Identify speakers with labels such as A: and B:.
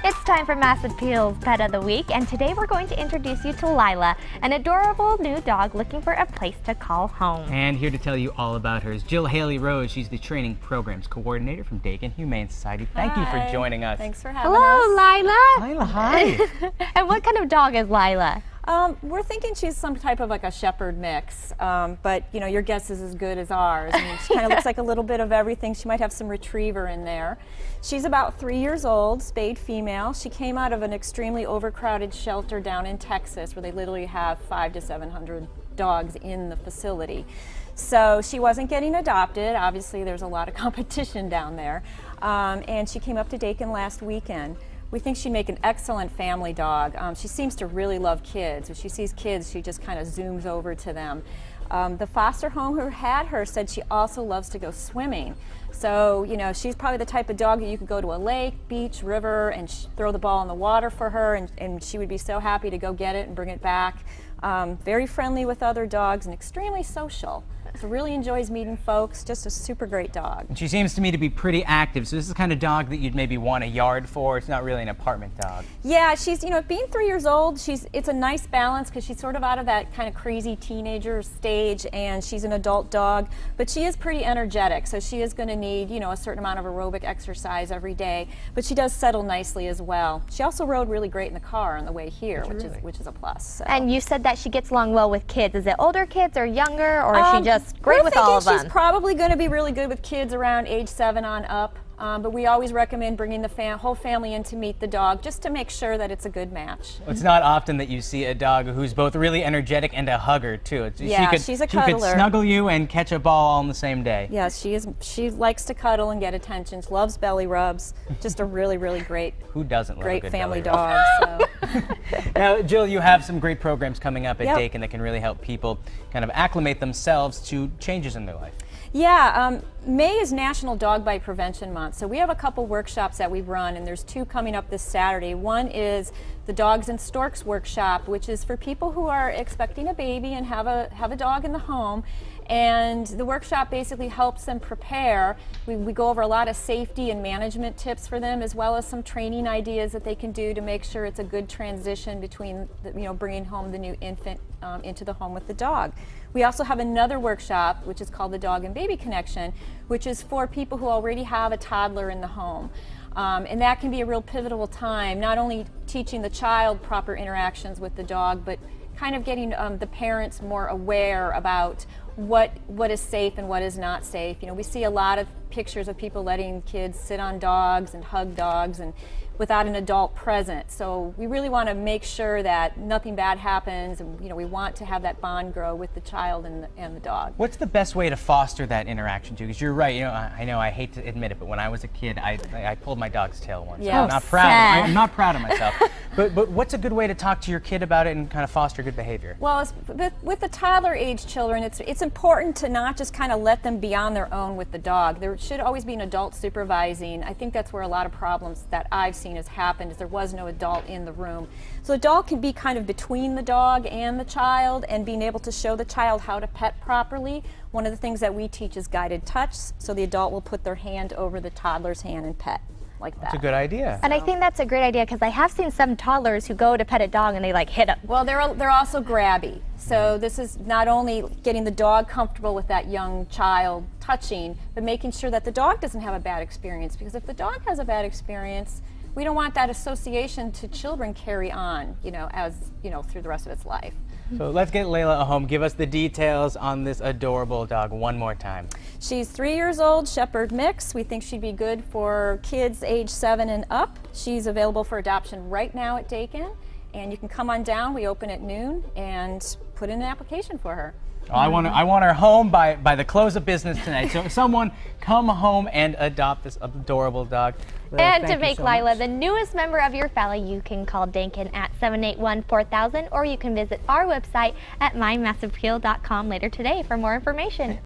A: It's time for Mass Appeal's Pet of the Week, and today we're going to introduce you to Lyla, an adorable new dog looking for a place to call home.
B: And here to tell you all about her is Jill Haley Rose. She's the Training Programs Coordinator from Dakin Humane Society. Thank you for joining us.
C: Thanks for having us.
A: Hello, Lyla.
B: Lyla, hi.
A: And what kind of dog is Lyla?
C: We're thinking she's some type of like a shepherd mix, but you know, your guess is as good as ours. I mean, she kind of looks like a little bit of everything. She might have some retriever in there. She's about 3 years old, spayed female. She came out of an extremely overcrowded shelter down in Texas where they literally have 500 to 700 dogs in the facility. So she wasn't getting adopted. Obviously, there's a lot of competition down there. And she came up to Dakin last weekend. We think she'd make an excellent family dog. She seems to really love kids. If she sees kids, she just kind of zooms over to them. The foster home who had her said she also loves to go swimming. So, you know, she's probably the type of dog that you could go to a lake, beach, river, and throw the ball in the water for her, and she would be so happy to go get it and bring it back. Very friendly with other dogs and extremely social. So really enjoys meeting folks, just a super great dog.
B: And she seems to me to be pretty active, so this is the kind of dog that you'd maybe want a yard for. It's not really an apartment dog.
C: Yeah, she's, you know, being 3 years old, it's a nice balance because she's sort of out of that kind of crazy teenager stage and she's an adult dog, but she is pretty energetic, so she is going to need, you know, a certain amount of aerobic exercise every day, but she does settle nicely as well. She also rode really great in the car on the way here, which is a plus. So.
A: And you said that she gets along well with kids. Is it older kids or younger, or is she just great with all of them?
C: She's probably going to be really good with kids around age 7 on up, but we always recommend bringing the whole family in to meet the dog just to make sure that it's a good match.
B: Well, it's not often that you see a dog who's both really energetic and a hugger too.
C: Yeah, she's a cuddler.
B: She could snuggle you and catch a ball all on the same day.
C: Yes, she is. She likes to cuddle and get attention. She loves belly rubs. Just a really, really great.
B: Who doesn't love a
C: great
B: good
C: family
B: belly
C: dog. So.
B: Now, Jill, you have some great programs coming up at Dakin that can really help people kind of acclimate themselves to changes in their life.
C: Yeah, May is National Dog Bite Prevention Month, so we have a couple workshops that we run, and there's 2 coming up this Saturday. One is the Dogs and Storks workshop, which is for people who are expecting a baby and have a dog in the home. And the workshop basically helps them prepare. We go over a lot of safety and management tips for them, as well as some training ideas that they can do to make sure it's a good transition between, bringing home the new infant into the home with the dog. We also have another workshop, which is called the Dog and Baby Connection, which is for people who already have a toddler in the home. And that can be a real pivotal time, not only teaching the child proper interactions with the dog, but kind of getting the parents more aware about what is safe and what is not safe. You know, we see a lot of pictures of people letting kids sit on dogs and hug dogs and without an adult present. So we really want to make sure that nothing bad happens, and we want to have that bond grow with the child and the dog.
B: What's the best way to foster that interaction too? Because you're right, I know I hate to admit it, but when I was a kid, I pulled my dog's tail once.
C: Yeah.
B: I'm not proud. I'm not proud of myself. But what's a good way to talk to your kid about it and kind of foster good behavior?
C: Well, with the toddler age children, it's important to not just kind of let them be on their own with the dog. There should always be an adult supervising. I think that's where a lot of problems that I've seen has happened, is there was no adult in the room. So the adult can be kind of between the dog and the child, and being able to show the child how to pet properly. One of the things that we teach is guided touch, so the adult will put their hand over the toddler's hand and pet. Like that.
B: That's a good idea.
A: And I think that's a great idea, because I have seen some toddlers who go to pet a dog and they like hit them.
C: Well, they're also grabby. So this is not only getting the dog comfortable with that young child touching, but making sure that the dog doesn't have a bad experience. Because if the dog has a bad experience, we don't want that association to children carry on, through the rest of its life.
B: So let's get Layla a home. Give us the details on this adorable dog one more time.
C: She's 3 years old, shepherd mix. We think she'd be good for kids age 7 and up. She's available for adoption right now at Dakin, and you can come on down. We open at noon and put in an application for her.
B: Oh, I want her home by the close of business tonight. So someone come home and adopt this adorable dog.
A: And to make Lyla the newest member of your family, you can call Dakin at 781-4000, or you can visit our website at mymassappeal.com later today for more information.